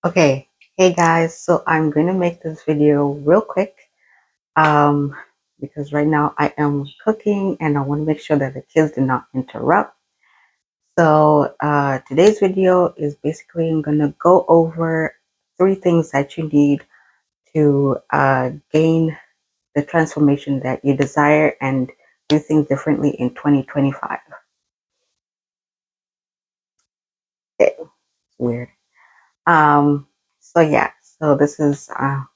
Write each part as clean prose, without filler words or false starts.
Okay, hey guys, so I'm going to make this video real quick um, because right now I am cooking and I want to make sure that the kids do not interrupt. So today's video is basically I'm going to go over 3 things that you need to gain the transformation that you desire and do things differently in 2025. Okay, it's weird. Um, so yeah, so this is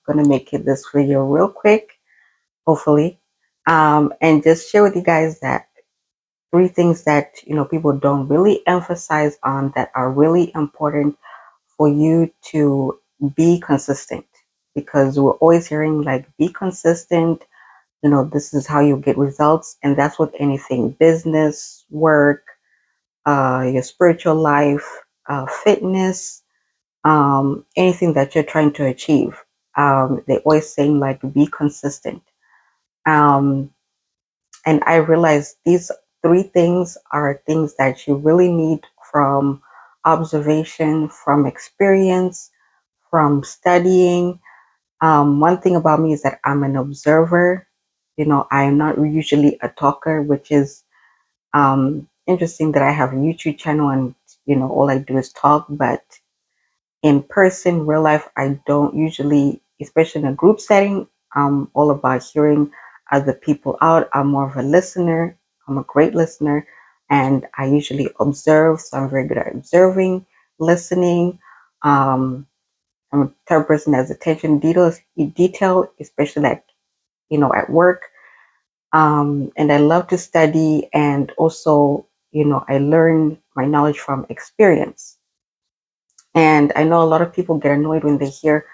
going to make this video real quick hopefully, and just share with you guys that 3 things that people don't really emphasize on that are really important for you to be consistent, because we're always hearing like be consistent, this is how you get results, and that's with anything: business, work, your spiritual life, fitness, anything that you're trying to achieve. They're always saying like be consistent. um, And I realized these 3 things are things that you really need from observation, from experience, from studying. One thing about me is that I'm an observer. I am not usually a talker, which is interesting that I have a YouTube channel and, all I do is talk. But in person, real life, I don't usually, especially in a group setting, I'm all about hearing other people out. I'm more of a listener. I'm a great listener, and I usually observe. So I'm very good at observing, listening. Um, I'm a type of person that has attention detail, especially like, at work. And I love to study, and also, I learn my knowledge from experience. And I know a lot of people get annoyed when they hear,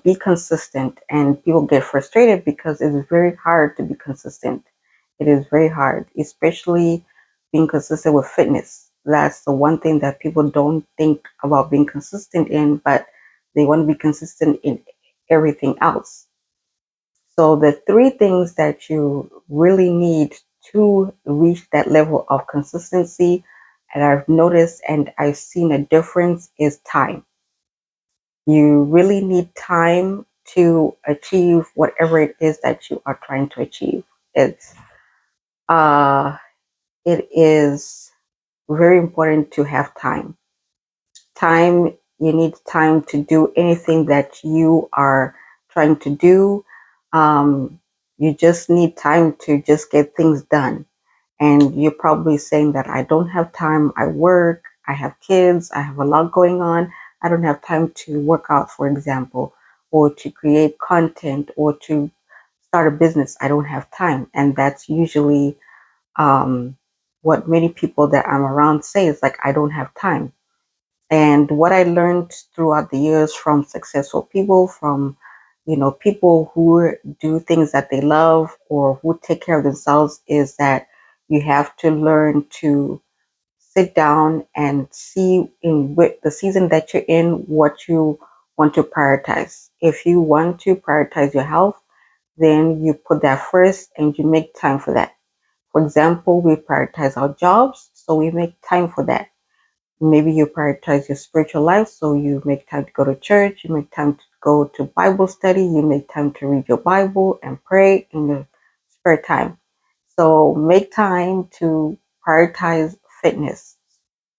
be consistent, and people get frustrated because it's very hard to be consistent. It is very hard, especially being consistent with fitness. That's the one thing that people don't think about being consistent in, but they want to be consistent in everything else. So the 3 things that you really need to reach that level of consistency, and I've noticed and I've seen a difference, is time. You really need time to achieve whatever it is that you are trying to achieve. It's uh it is very important to have time. You need time to do anything that you are trying to do. You just need time to just get things done. And you're probably saying that I don't have time. I work, I have kids, I have a lot going on. I don't have time to work out, for example, or to create content or to start a business. I don't have time. And that's usually what many people that I'm around say is like, I don't have time. And what I learned throughout the years from successful people, from people who do things that they love or who take care of themselves, is that you have to learn to sit down and see in the season that you're in what you want to prioritize. If you want to prioritize your health, then you put that first and you make time for that. For example, we prioritize our jobs, so we make time for that. Maybe you prioritize your spiritual life, so you make time to go to church, you make time to go to Bible study, you make time to read your Bible and pray in your spare time. So make time to prioritize fitness.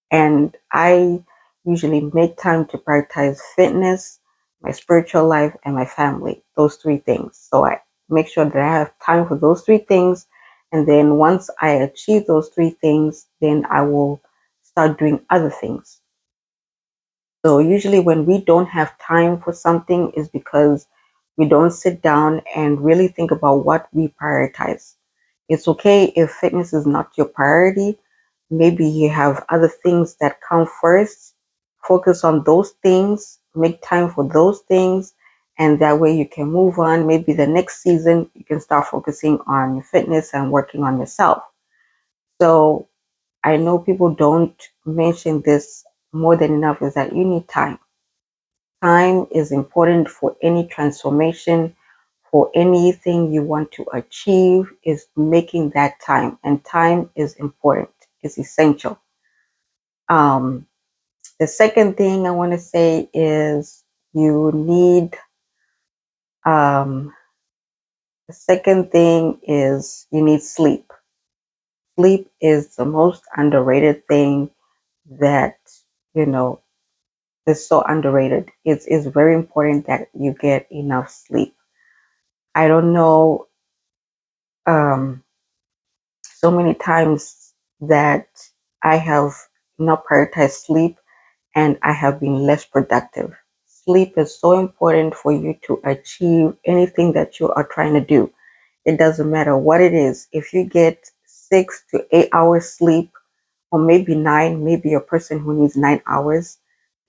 And I usually make time to prioritize fitness, my spiritual life, and my family. Those 3 things. So I make sure that I have time for those 3 things. And then once I achieve those 3 things, then I will start doing other things. So usually when we don't have time for something is because we don't sit down and really think about what we prioritize. It's okay if fitness is not your priority. Maybe you have other things that come first. Focus on those things, make time for those things, and that way you can move on. Maybe the next season you can start focusing on your fitness and working on yourself. So I know people don't mention this more than enough, is that you need time. Time is important for any transformation, for anything you want to achieve, is making that time. And time is important, it's essential. Um, The second thing I want to say is you need, um, the second thing is you need sleep. Sleep is the most underrated thing that, you know, is so underrated. It's very important that you get enough sleep. I don't know, um, so many times that I have not prioritized sleep and I have been less productive. Sleep is so important for you to achieve anything that you are trying to do. It doesn't matter what it is. If you get 6 to 8 hours sleep, or maybe nine, maybe a person who needs 9 hours,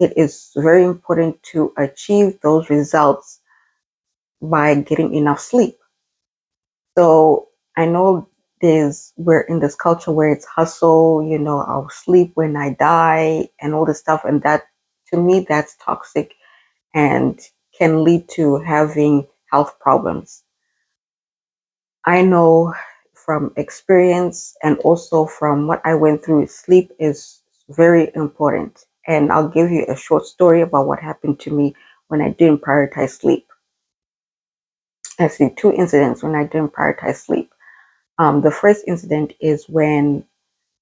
it is very important to achieve those results by getting enough sleep. So I know we're in this culture where it's hustle, I'll sleep when I die and all this stuff. And that, to me, that's toxic and can lead to having health problems. I know from experience and also from what I went through, sleep is very important. And I'll give you a short story about what happened to me when I didn't prioritize sleep. Actually, two incidents when I didn't prioritize sleep. The first incident is when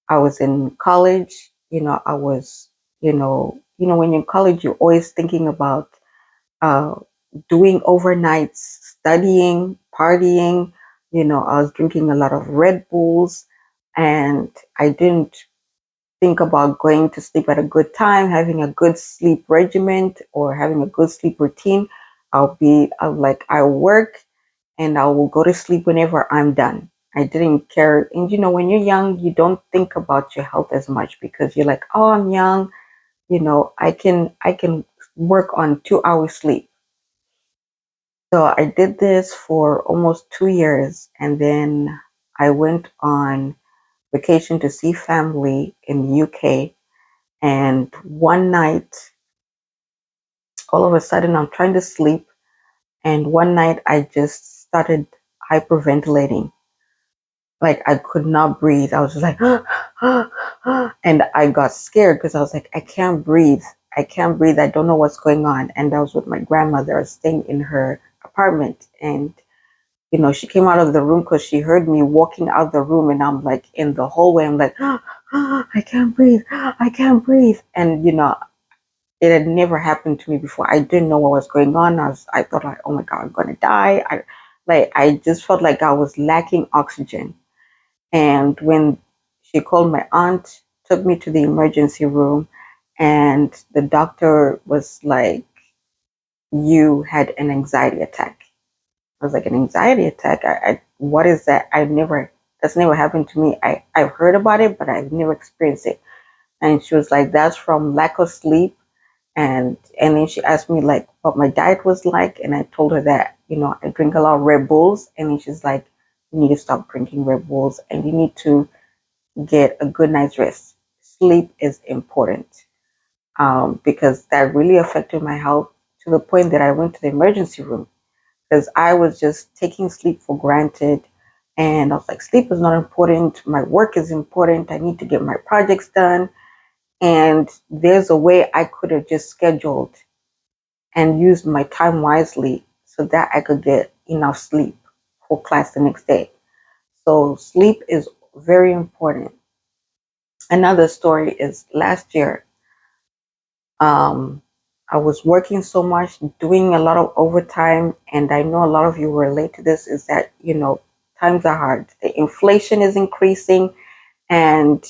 I was in college. I was, when you're in college, you're always thinking about uh, doing overnights, studying, partying. I was drinking a lot of Red Bulls, and I didn't think about going to sleep at a good time, having a good sleep regimen, or having a good sleep routine. I work and I will go to sleep whenever I'm done. I didn't care. And when you're young, you don't think about your health as much because you're like, oh, I'm young. I can work on 2 hours sleep. So I did this for almost 2 years, and then I went on vacation to see family in the UK. And one night, all of a sudden, I'm trying to sleep, and one night I just started hyperventilating. Like I could not breathe. I was just like, and I got scared because I was like, I can't breathe. I can't breathe. I don't know what's going on. And I was with my grandmother. I was staying in her apartment, and she came out of the room because she heard me walking out the room, and I'm like in the hallway. I'm like, I can't breathe. I can't breathe. And it had never happened to me before. I didn't know what was going on. I thought like, oh my God, I'm gonna die. I just felt like I was lacking oxygen. And when she called my aunt, took me to the emergency room, and the doctor was like, you had an anxiety attack. I was like, an anxiety attack? What is that? That's never happened to me. I've heard about it, but I've never experienced it. And she was like, that's from lack of sleep. And then she asked me like what my diet was like. And I told her that, I drink a lot of Red Bulls. And then she's like, you need to stop drinking Red Bulls and you need to get a good night's rest. Sleep is important, because that really affected my health to the point that I went to the emergency room because I was just taking sleep for granted. And I was like, sleep is not important. My work is important. I need to get my projects done. And there's a way I could have just scheduled and used my time wisely so that I could get enough sleep for class the next day. So sleep is very important. Another story is last year, um, I was working so much, doing a lot of overtime, and I know a lot of you relate to this, is that, times are hard. The inflation is increasing, and,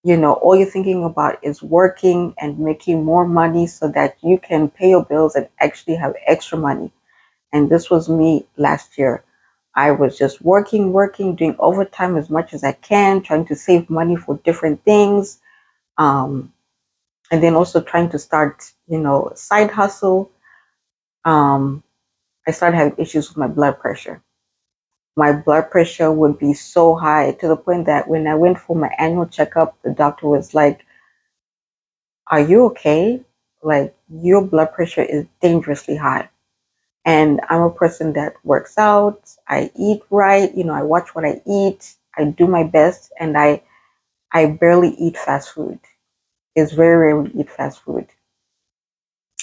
all you're thinking about is working and making more money so that you can pay your bills and actually have extra money. And this was me last year. I was just working, doing overtime as much as I can, trying to save money for different things. Um, and then also trying to start, side hustle. um, I started having issues with my blood pressure. My blood pressure would be so high to the point that when I went for my annual checkup, the doctor was like, are you okay? Like, your blood pressure is dangerously high. And I'm a person that works out, I eat right, I watch what I eat, I do my best, and I barely eat fast food. is very rare we eat fast food.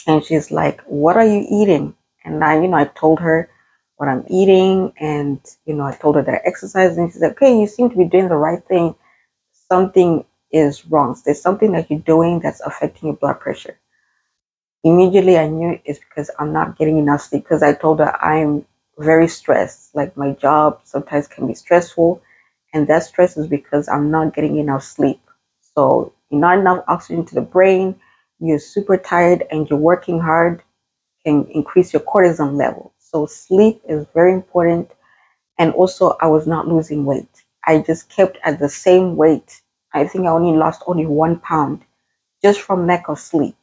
And she's like, "What are you eating?" And I told her what I'm eating, and I told her that I exercise, and she's like, "Okay, you seem to be doing the right thing. Something is wrong. There's something that you're doing that's affecting your blood pressure." Immediately, I knew it's because I'm not getting enough sleep. Because I told her I'm very stressed. Like my job sometimes can be stressful, and that stress is because I'm not getting enough sleep. So, not enough oxygen to the brain. You're super tired, and you're working hard can increase your cortisol level. So sleep is very important. And also, I was not losing weight. I just kept at the same weight. I think I only lost only 1 pound just from lack of sleep.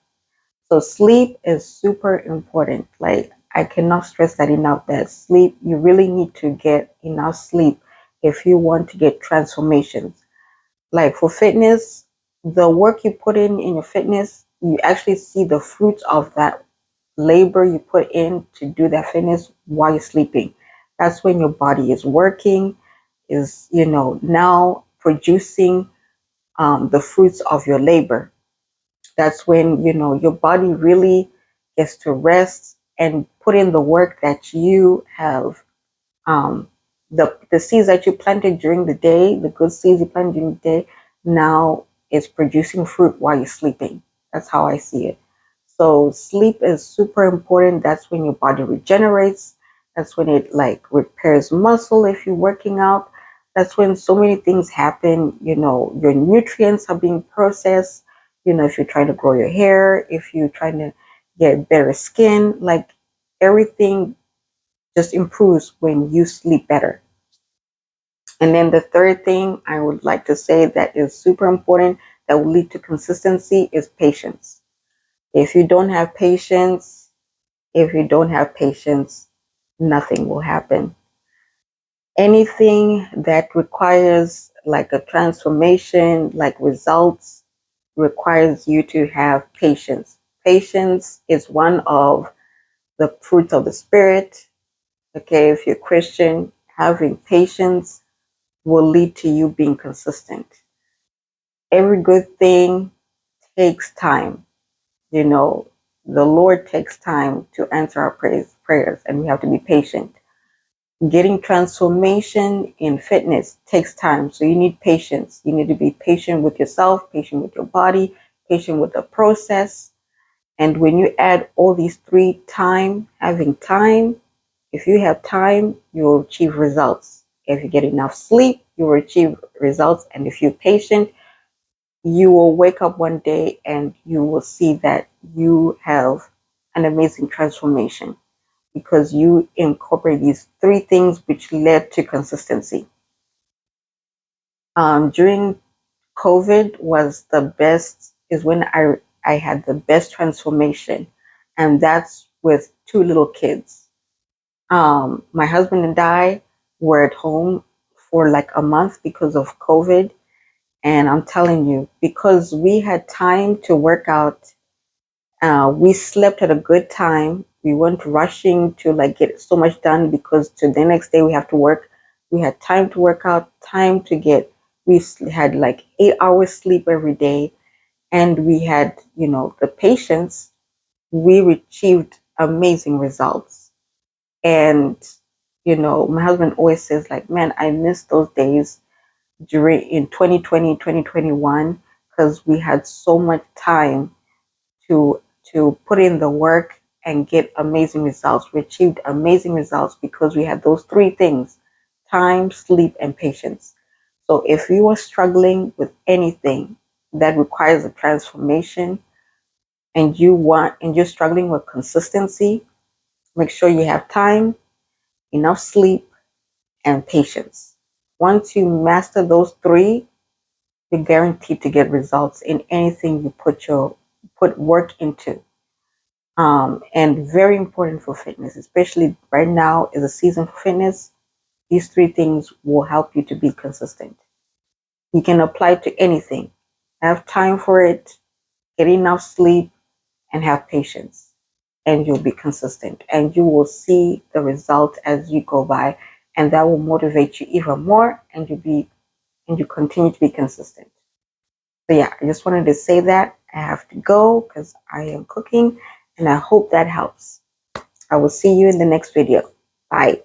So sleep is super important. Like I cannot stress that enough, that sleep, you really need to get enough sleep if you want to get transformations. Like for fitness, the work you put in your fitness, you actually see the fruits of that labor you put in to do that fitness while you're sleeping. That's when your body is working, is, now producing the fruits of your labor. That's when, your body really gets to rest and put in the work that you have, um, the seeds that you planted during the day, the good seeds you planted during the day, now it's producing fruit while you're sleeping. That's how I see it. So sleep is super important. That's when your body regenerates. That's when it like repairs muscle if you're working out. That's when so many things happen. Your nutrients are being processed. If you're trying to grow your hair, if you're trying to get better skin, like everything just improves when you sleep better. And then the third thing I would like to say that is super important that will lead to consistency is patience. If you don't have patience, if you don't have patience, nothing will happen. Anything that requires like a transformation, like results, requires you to have patience. Patience is one of the fruits of the spirit. Okay, if you're Christian, having patience will lead to you being consistent. Every good thing takes time. You know, the Lord takes time to answer our prayers, and we have to be patient. Getting transformation in fitness takes time, so you need patience. You need to be patient with yourself, patient with your body, patient with the process. And when you add all these three, having time, if you have time, you will achieve results. If you get enough sleep, you will achieve results. And if you're patient, you will wake up one day and you will see that you have an amazing transformation because you incorporate these three things which led to consistency. During COVID was the best, is when I had the best transformation, and that's with two little kids. My husband and I were at home for like a month because of COVID. And I'm telling you, because we had time to work out, we slept at a good time. We weren't rushing to like get so much done because to the next day we have to work. We had time to work out, time to get, had like 8 hours sleep every day. And we had, the patience. We achieved amazing results. And, my husband always says like, man, I miss those days during in 2020, 2021, because we had so much time to put in the work and get amazing results. We achieved amazing results because we had those three things: time, sleep, and patience. So if you are struggling with anything that requires a transformation and you're struggling with consistency, make sure you have time, enough sleep, and patience. Once you master those three, you're guaranteed to get results in anything you put work into. And very important for fitness, especially right now is a season for fitness. These three things will help you to be consistent. You can apply to anything. Have time for it, get enough sleep, and have patience. And you'll be consistent. And you will see the result as you go by. And that will motivate you even more, and you continue to be consistent. So yeah, I just wanted to say that. I have to go because I am cooking, and I hope that helps. I will see you in the next video. Bye.